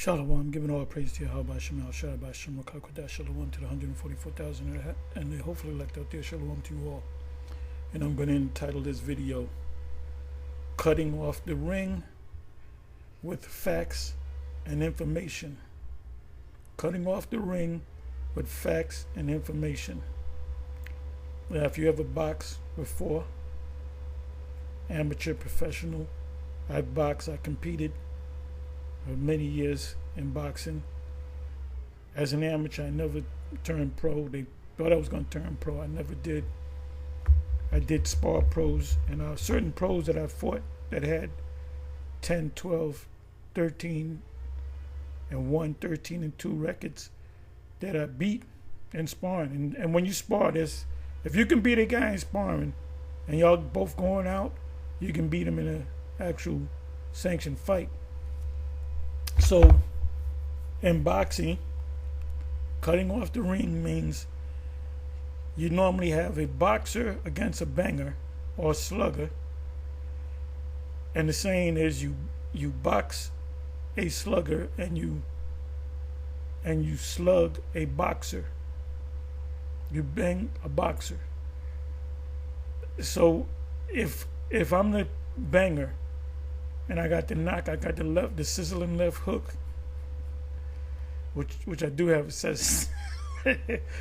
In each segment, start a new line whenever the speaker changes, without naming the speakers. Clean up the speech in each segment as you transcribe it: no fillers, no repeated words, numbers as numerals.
Shalom, giving all praise to Yahweh Shem El Shaddai Bashem Rakakodash Shalom to the 144,000 and they hopefully elect out there. Shalom to you all. And I'm going to entitle this video Cutting Off the Ring with Facts and Information. Cutting off the ring with facts and information. Now, if you ever boxed before, amateur, professional, I boxed, I competed for many years in boxing. As an amateur, I never turned pro. They thought I was going to turn pro. I never did. I did spar pros, and certain pros that I fought that had 10, 12, 13, and 1, 13, and 2 records that I beat in sparring. And when you spar, if you can beat a guy in sparring and y'all both going out, you can beat him in an actual sanctioned fight. So in boxing, cutting off the ring means you normally have a boxer against a banger or a slugger. And the saying is you box a slugger and you slug a boxer. You bang a boxer. So if I'm the banger and I got the knock, I got the sizzling left hook, which I do have, it says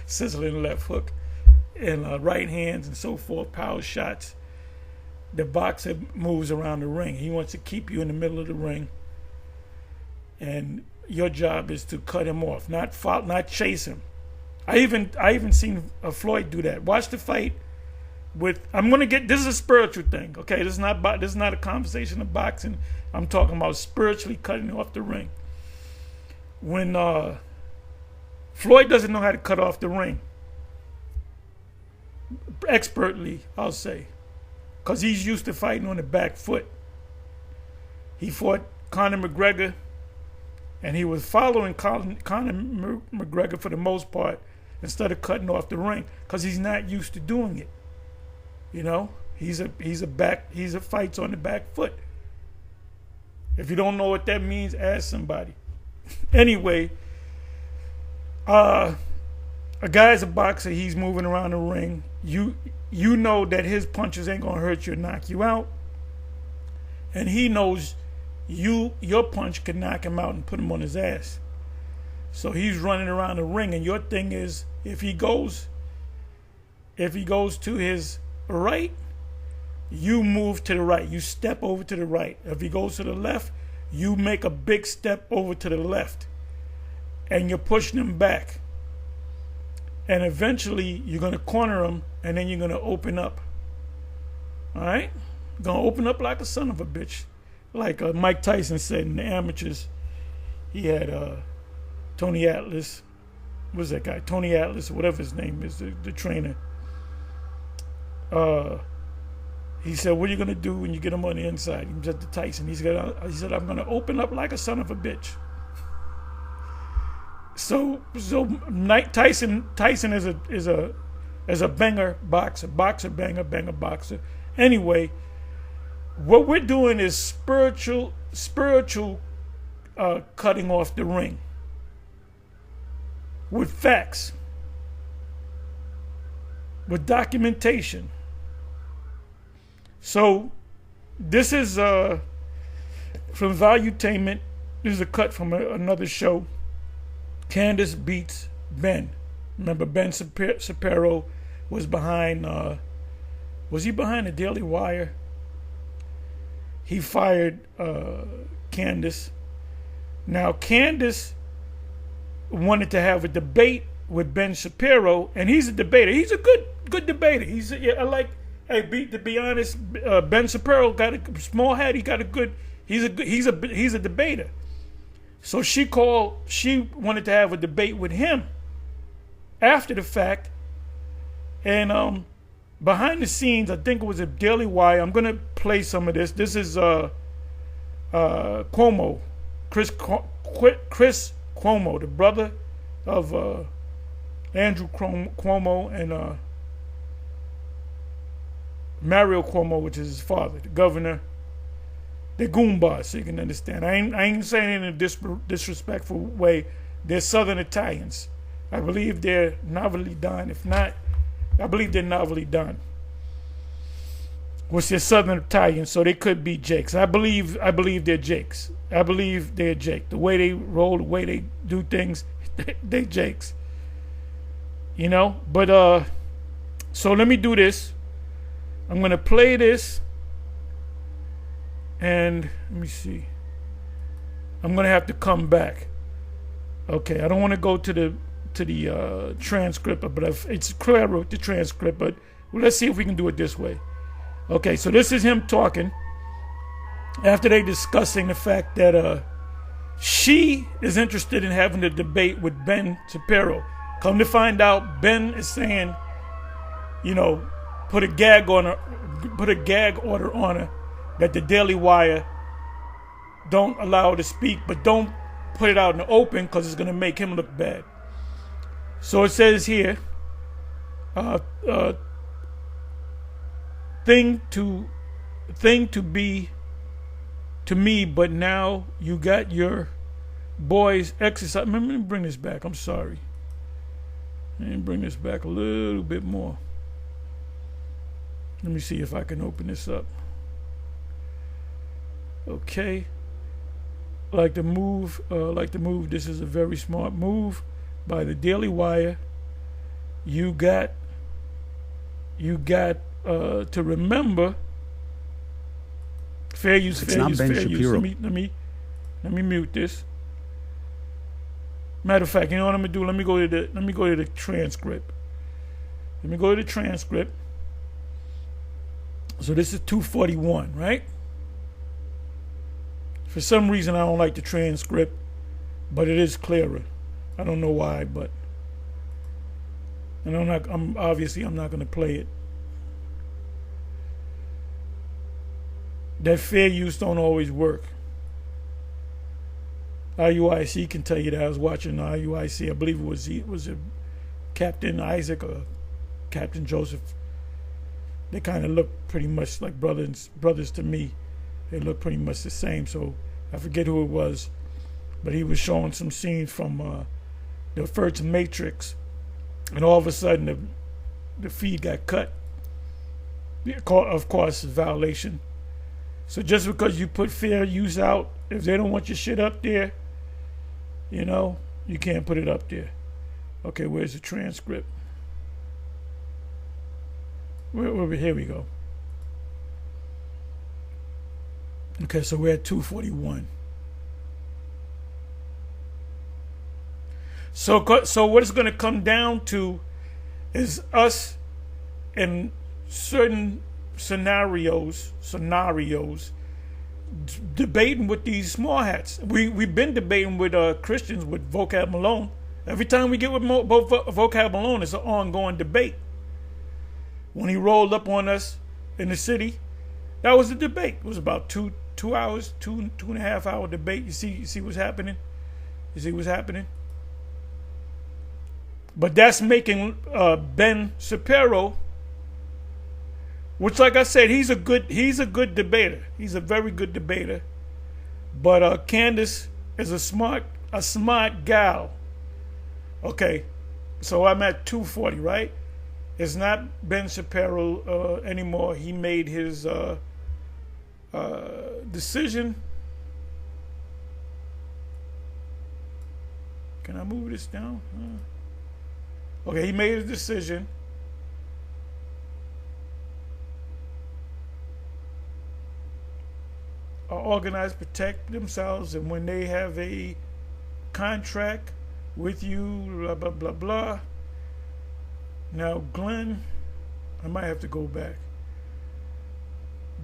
sizzling left hook, and right hands and so forth, power shots. The boxer moves around the ring. He wants to keep you in the middle of the ring, and your job is to cut him off, not chase him. I even seen Floyd do that. Watch the fight with. This is a spiritual thing. Okay, this is not a conversation of boxing. I'm talking about spiritually cutting off the ring. When Floyd doesn't know how to cut off the ring expertly, I'll say, because he's used to fighting on the back foot. He fought Conor McGregor, and he was following Conor McGregor for the most part instead of cutting off the ring, because he's not used to doing it. You know, he's a fights on the back foot. If you don't know what that means, ask somebody. Anyway, a guy's a boxer. He's moving around the ring. You know that his punches ain't gonna hurt you or knock you out, and he knows your punch can knock him out and put him on his ass. So he's running around the ring, and your thing is, if he goes to his right, you move to the right. You step over to the right. If he goes to the left, you make a big step over to the left, and you're pushing him back. And eventually, you're going to corner him, and then you're going to open up. All right? You're going to open up like a son of a bitch. Like Mike Tyson said in the amateurs, he had Tony Atlas. What's that guy? Tony Atlas, whatever his name is, the trainer. He said, what are you going to do when you get him on the inside? He was at the Tyson. He said, I'm going to open up like a son of a bitch. So Tyson is a banger boxer, banger boxer. Anyway, what we're doing is spiritual cutting off the ring with facts, with documentation. So this is from Valuetainment. This is a cut from another show. Candace beats Ben. Remember, Ben Shapiro was behind. Was he behind the Daily Wire? He fired Candace. Now Candace wanted to have a debate with Ben Shapiro, and he's a debater. He's a good debater. To be honest, Ben Shapiro got a small head. He's a debater. So she wanted to have a debate with him after the fact. And behind the scenes, I think it was a Daily Wire. I'm going to play some of this. This is Cuomo, Chris Cuomo, the brother of Andrew Cuomo and Mario Cuomo, which is his father, the governor They're Goombas, so you can understand. I ain't saying it in a disrespectful way. They're Southern Italians. I believe they're novelly done. If not, I believe they're novelly done. Which they're Southern Italians, so they could be Jakes. I believe they're Jakes. I believe they're Jake. The way they roll, the way they do things, they Jakes. You know? But so let me do this. I'm gonna play this. And let me see. I'm gonna have to come back. Okay, I don't want to go to the transcript, but it's clear with the transcript. But let's see if we can do it this way. Okay, so this is him talking after they discussing the fact that she is interested in having a debate with Ben Shapiro. Come to find out, Ben is saying, you know, put a gag order on her that the Daily Wire don't allow her to speak, but don't put it out in the open because it's going to make him look bad. So it says here, thing to be to me, but now you got your boys exercise. Let me bring this back. I'm sorry. Let me bring this back a little bit more. Let me see if I can open this up. Okay. Like the move. This is a very smart move by the Daily Wire. You got to remember. Fair use. Fair use. Fair use. Let me mute this. Matter of fact, you know what I'm gonna do? Let me go to the transcript. Let me go to the transcript. So this is 241, right? For some reason, I don't like the transcript, but it is clearer. I don't know why, but and I'm obviously not going to play it. That fair use don't always work. IUIC can tell you that. I was watching the IUIC. I believe it was a Captain Isaac or Captain Joseph. They kind of look pretty much like brothers to me. They look pretty much the same. So I forget who it was, but he was showing some scenes from the first Matrix, and all of a sudden the feed got cut. Of course, it's a violation. So just because you put fair use out, if they don't want your shit up there, you know, you can't put it up there. Okay, where's the transcript? Here we go. Okay, so we're at 241. So what it's going to come down to is us in certain scenarios debating with these small hats. We've been debating with Christians with Vocab Malone. Every time we get with Vocab Malone, it's an ongoing debate. When he rolled up on us in the city, that was a debate. It was about two hours, two and a half hour debate. You see what's happening? You see what's happening? But that's making Ben Shapiro, which, like I said, he's a good debater. He's a very good debater. But Candace is a smart gal. Okay, so I'm at 240, right? It's not Ben Shapiro anymore. He made his decision. Can I move this down? Okay, he made his decision. Organize, protect themselves, and when they have a contract with you, blah, blah, blah, blah. Now, Glenn, I might have to go back.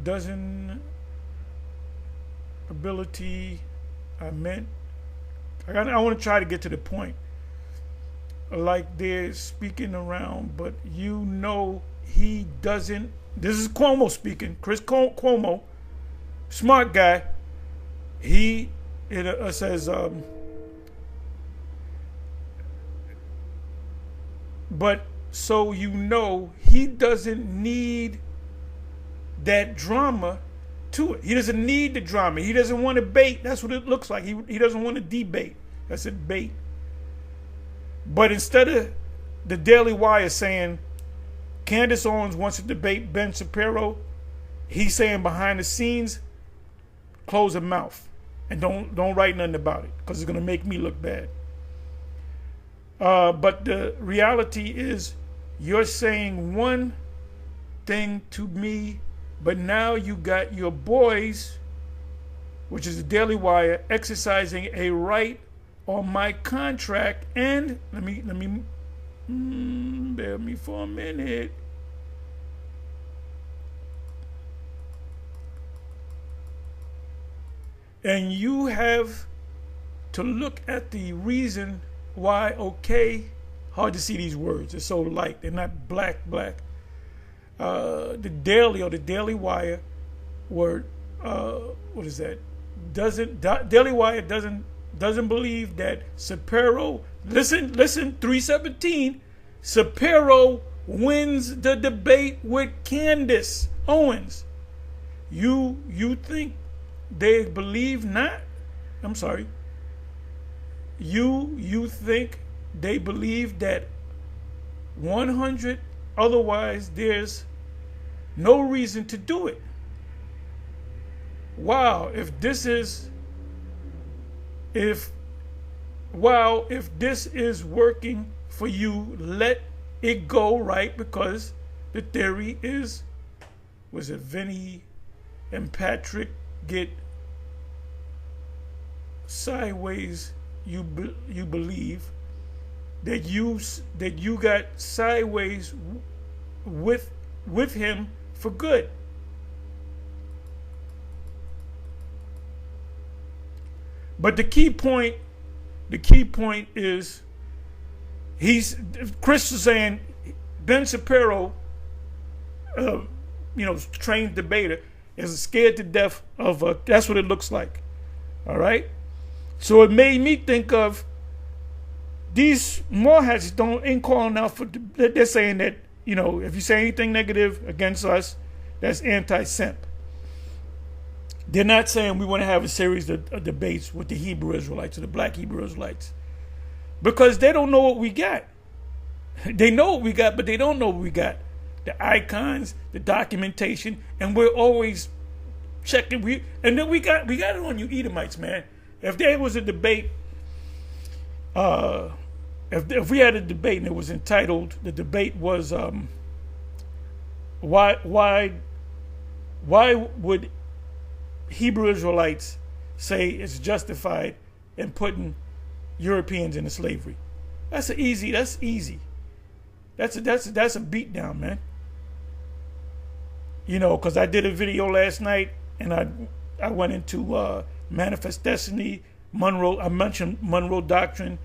Doesn't ability, I want to try to get to the point. Like they're speaking around, but you know he doesn't. This is Cuomo speaking. Chris Cuomo, smart guy. He says, but so you know he doesn't need that drama to it. He doesn't need the drama. He doesn't want to bait. That's what it looks like. He doesn't want to debate. That's a bait. But instead of the Daily Wire saying Candace Owens wants to debate Ben Shapiro, he's saying behind the scenes, close her mouth and don't write nothing about it because it's going to make me look bad. But the reality is, you're saying one thing to me, but now you got your boys, which is the Daily Wire, exercising a right on my contract. And let me bear me for a minute. And you have to look at the reason why. Okay, hard to see these words. They're so light. They're not black. The Daily Wire were what is that? Daily Wire doesn't believe that Shapiro. Listen, 317. Shapiro wins the debate with Candace Owens. You think they believe not? I'm sorry. You think they believe that 100? Otherwise, there's no reason to do it. Wow, if this is working for you, let it go, right? Because the theory is, was it Vinny and Patrick get sideways? You believe that you got sideways with him for good. But the key point is, Chris is saying Ben Shapiro, trained debater, is scared to death of that's what it looks like. All right. So it made me think of these Moreheads ain't calling out for. They're saying that, if you say anything negative against us, that's anti-simp. They're not saying we want to have a series of debates with the Hebrew Israelites or the black Hebrew Israelites, because they don't know what we got. They know what we got, but they don't know what we got. The icons, the documentation, and we're always checking. And then we got it on you Edomites, man. If there was a debate, if we had a debate and it was entitled, the debate was why would Hebrew Israelites say it's justified in putting Europeans into slavery? That's easy. That's a beat down, man. Because I did a video last night and I went into Manifest Destiny, Monroe. I mentioned Monroe Doctrine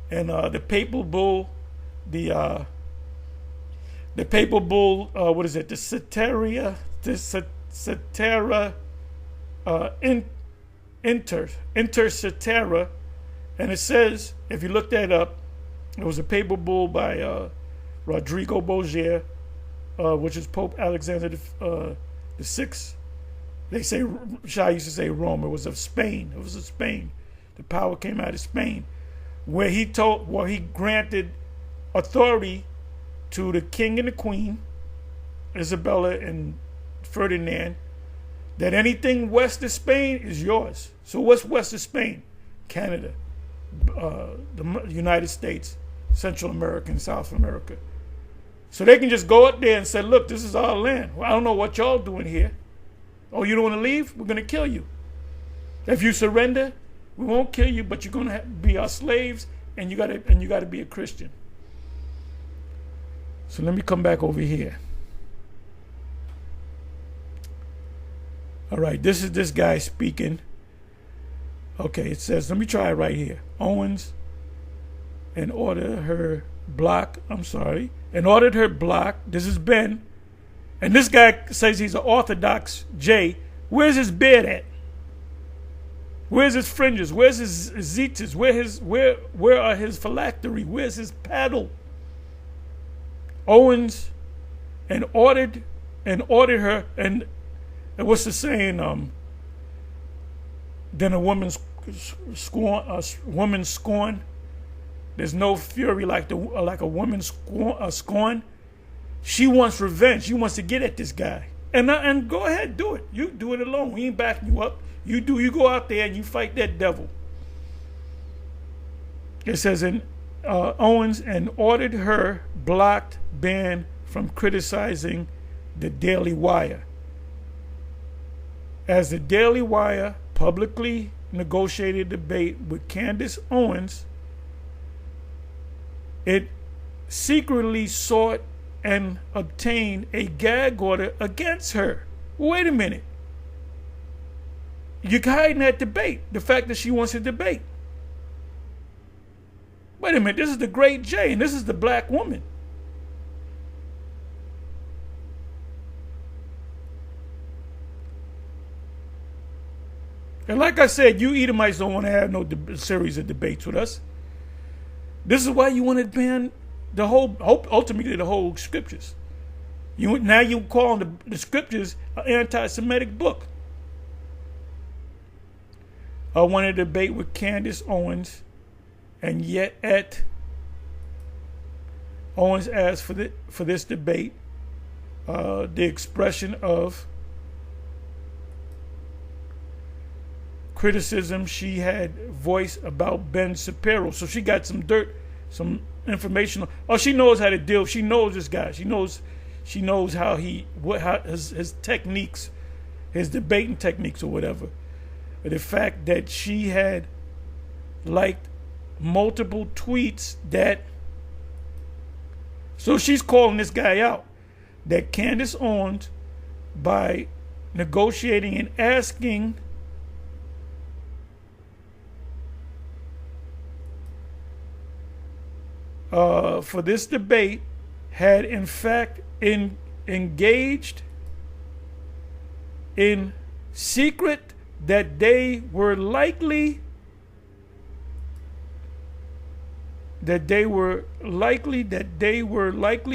and the Papal Bull, the Papal Bull. What is it? The Cetera Inter Cetera, and it says, if you look that up, it was a Papal Bull by Rodrigo Bogier, which is Pope Alexander the Sixth. They say, Shah used to say Rome. It was of Spain. It was of Spain. The power came out of Spain, where he granted authority to the king and the queen, Isabella and Ferdinand, that anything west of Spain is yours. So what's west of Spain? Canada, the United States, Central America, and South America. So they can just go up there and say, look, this is our land. Well, I don't know what y'all doing here. Oh, you don't want to leave? We're going to kill you. If you surrender, we won't kill you, but you're going to be our slaves, and you got to be a Christian. So let me come back over here. All right, this is this guy speaking. Okay, it says, let me try it right here. Owens, in order her block, this is Ben. And this guy says he's an Orthodox J. Where's his beard at? Where's his fringes? Where's his zetas? Where are his phylactery? Where's his paddle? Owens and ordered her, and And what's the saying? Then a woman's scorn, woman's scorn. There's no fury like a woman's scorn. She wants revenge. She wants to get at this guy. And go ahead, do it. You do it alone. We ain't backing you up. You go out there and you fight that devil. It says in Owens and ordered her blocked, banned from criticizing the Daily Wire. As the Daily Wire publicly negotiated debate with Candace Owens, it secretly sought and obtained a gag order against her. Wait a minute. You're hiding that debate, the fact that she wants to debate. Wait a minute, this is the great J, and this is the black woman. And like I said, you Edomites don't want to have no series of debates with us. This is why you want to ban the whole, ultimately the whole scriptures. Now you calling the scriptures an anti-Semitic book. I want to debate with Candace Owens, and yet Owens asked for this debate, the expression of criticism she had voiced about Ben Shapiro. So she got some dirt, some information. Oh, she knows how to deal. She knows this guy. She knows how his techniques, his debating techniques or whatever. But the fact that she had liked multiple tweets so she's calling this guy out, that Candace Owens, by negotiating and asking for this debate, had in fact engaged in secret that they were likely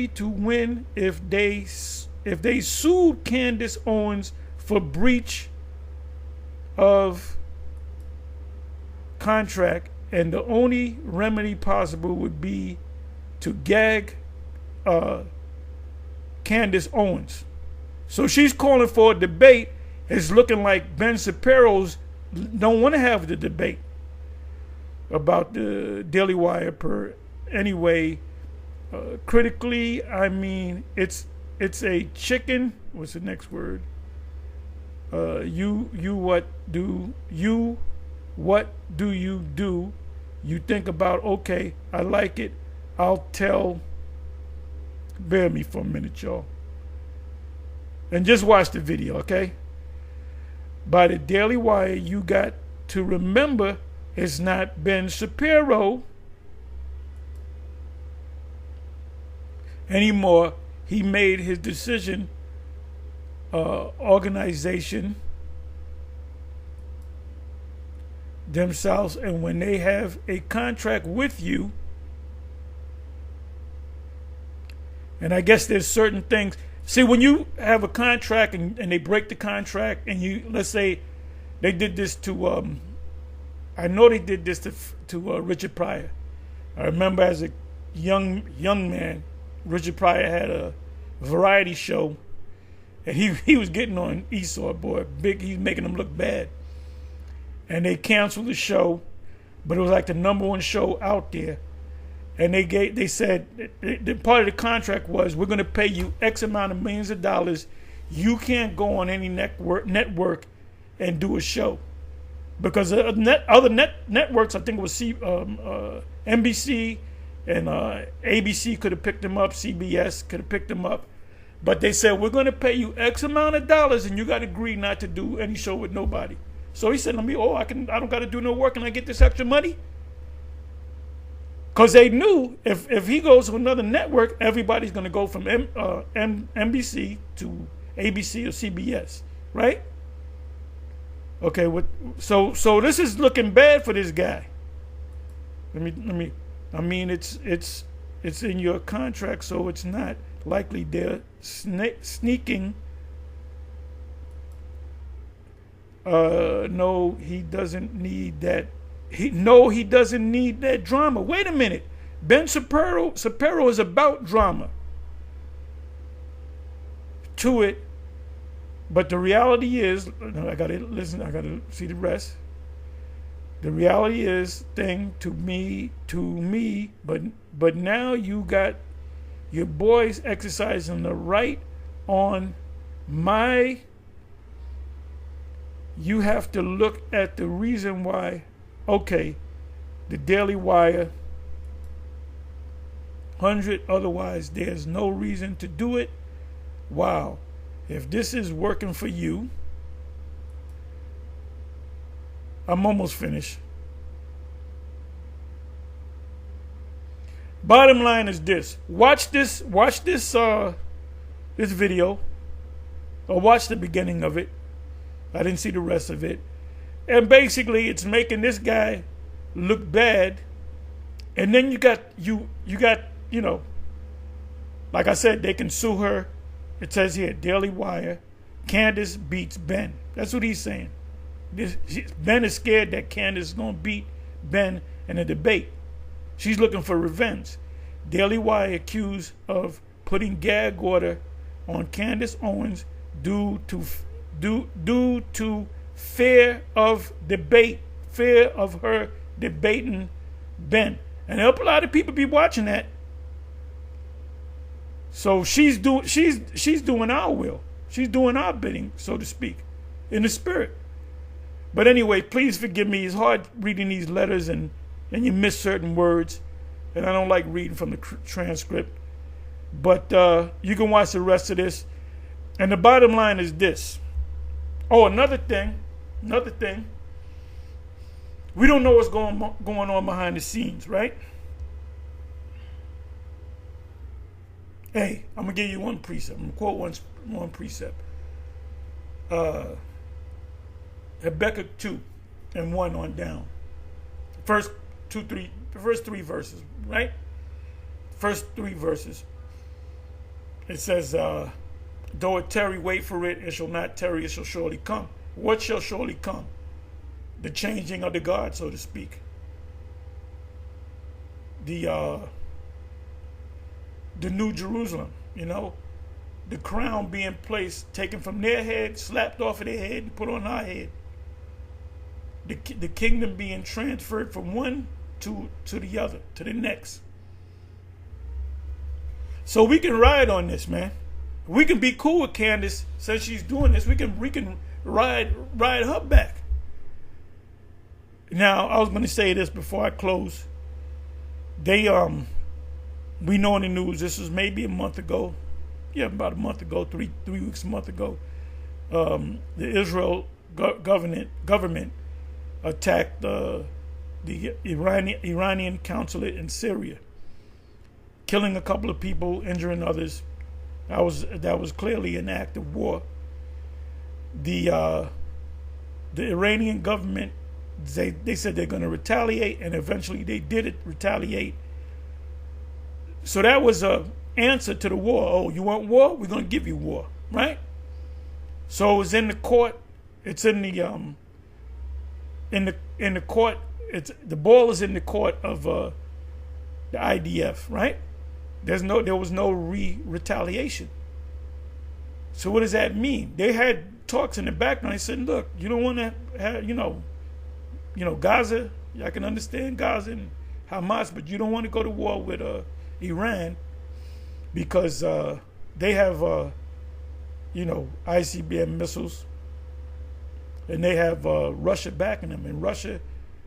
to win if they sued Candace Owens for breach of contract, and the only remedy possible would be to gag Candace Owens. So she's calling for a debate. It's looking like Ben Shapiro's don't want to have the debate about the Daily Wire anyway. Critically, I mean, it's a chicken. What's the next word? What do you do? You think about, okay, I like it. I'll tell. Bear me for a minute, y'all. And just watch the video, okay? By the Daily Wire, you got to remember it's not Ben Shapiro anymore. He made his decision, organization themselves, and when they have a contract with you, and I guess there's certain things. See, when you have a contract and they break the contract, and let's say they did this to, I know they did this to Richard Pryor. I remember as a young man, Richard Pryor had a variety show, and he was getting on Esau, boy, big. He's making him look bad, and they canceled the show, but it was like the #1 show out there. And they said the part of the contract was, we're going to pay you X amount of millions of dollars. You can't go on any network and do a show, because other networks, I think it was NBC and ABC could have picked them up. CBS could have picked them up, but they said, we're going to pay you X amount of dollars, and you got to agree not to do any show with nobody. So he said, I don't got to do no work, and I get this extra money. Because they knew if he goes to another network, everybody's going to go from NBC to ABC or CBS, right? Okay, so this is looking bad for this guy. I mean, it's in your contract, so it's not likely they're sneaking No, he doesn't need that. He doesn't need that drama. Wait a minute. Ben Shapiro is about drama to it, but the reality is, I gotta listen. I gotta see the rest. The reality is, to me. But now you got your boys exercising the right on my. You have to look at the reason why. Okay, the Daily Wire. 100, otherwise there's no reason to do it. Wow. If this is working for you, I'm almost finished. Bottom line is this. Watch this video, or watch the beginning of it. I didn't see the rest of it. And basically it's making this guy look bad. And then you got, like I said, they can sue her. It says here, Daily Wire, Candace beats Ben. That's what he's saying. Ben is scared that Candace is going to beat Ben in a debate. She's looking for revenge. Daily Wire accused of putting gag order on Candace Owens due to fear of debate, fear of her debating Ben. And a lot of people be watching that. So she's doing our will. She's doing our bidding, so to speak, in the spirit. But anyway, please forgive me. It's hard reading these letters and you miss certain words. And I don't like reading from the transcript. But you can watch the rest of this. And the bottom line is this. Oh, another thing. We don't know what's going on behind the scenes, right? Hey, I'm going to give you one precept. I'm going to quote one precept. Habakkuk 2 and 1 on down. The first three verses, right? First 3 verses. It says, though it tarry, wait for it. It shall not tarry, it shall surely come. What shall surely come? The changing of the guard, so to speak. The New Jerusalem, the crown being placed, taken from their head, slapped off of their head, and put on our head. The kingdom being transferred from one to the other, to the next. So we can ride on this, man. We can be cool with Candace since she's doing this. We can ride her back. Now, I was going to say this before I close. We know in the news, this was maybe a month ago. Yeah, about a month ago, 3 weeks, a month ago. The Israel government attacked the Iranian consulate in Syria, killing a couple of people, injuring others. That was clearly an act of war. The Iranian government, they said they're going to retaliate, and eventually they did retaliate. So that was an answer to the war. Oh, you want war? We're going to give you war, right? So it was in the court. It's in the court. The ball is in the court of the IDF, right? There was no retaliation. So what does that mean? They had talks in the background. They said, look, you don't want to have, Gaza. I can understand Gaza and Hamas, but you don't want to go to war with Iran because they have, ICBM missiles, and they have Russia backing them, and Russia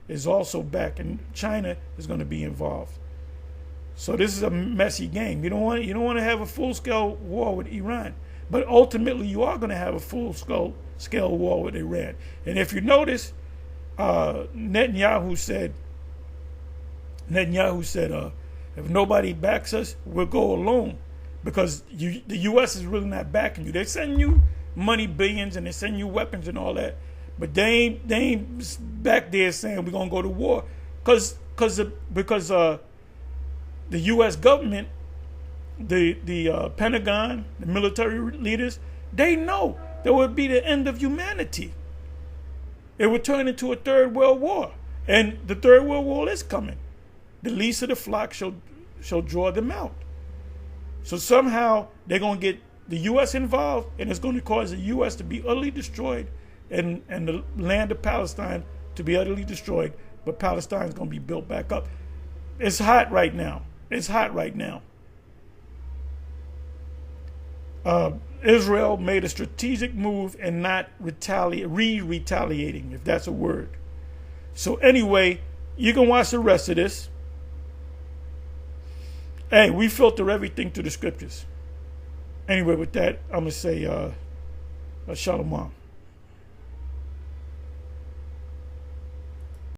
is also back, and China is going to be involved. So this is a messy game. You don't want to have a full-scale war with Iran, but ultimately you are going to have a full-scale war with Iran. And if you notice, Netanyahu said, if nobody backs us, we'll go alone, because the U.S. is really not backing you. They send you money, billions, and they send you weapons and all that, but they ain't back there saying we're gonna go to war, because the U.S. government, the Pentagon, the military leaders, they know that would be the end of humanity. it would turn into a third world war. And the third world war is coming. The least of the flock shall draw them out. So somehow they're going to get the U.S. involved, and it's going to cause the U.S. to be utterly destroyed and the land of Palestine to be utterly destroyed, but Palestine's going to be built back up. It's hot right now. It's hot right now. Israel made a strategic move and not retaliating, if that's a word. So anyway, you can watch the rest of this. Hey, we filter everything to the scriptures. Anyway, with that, I'm going to say shalom.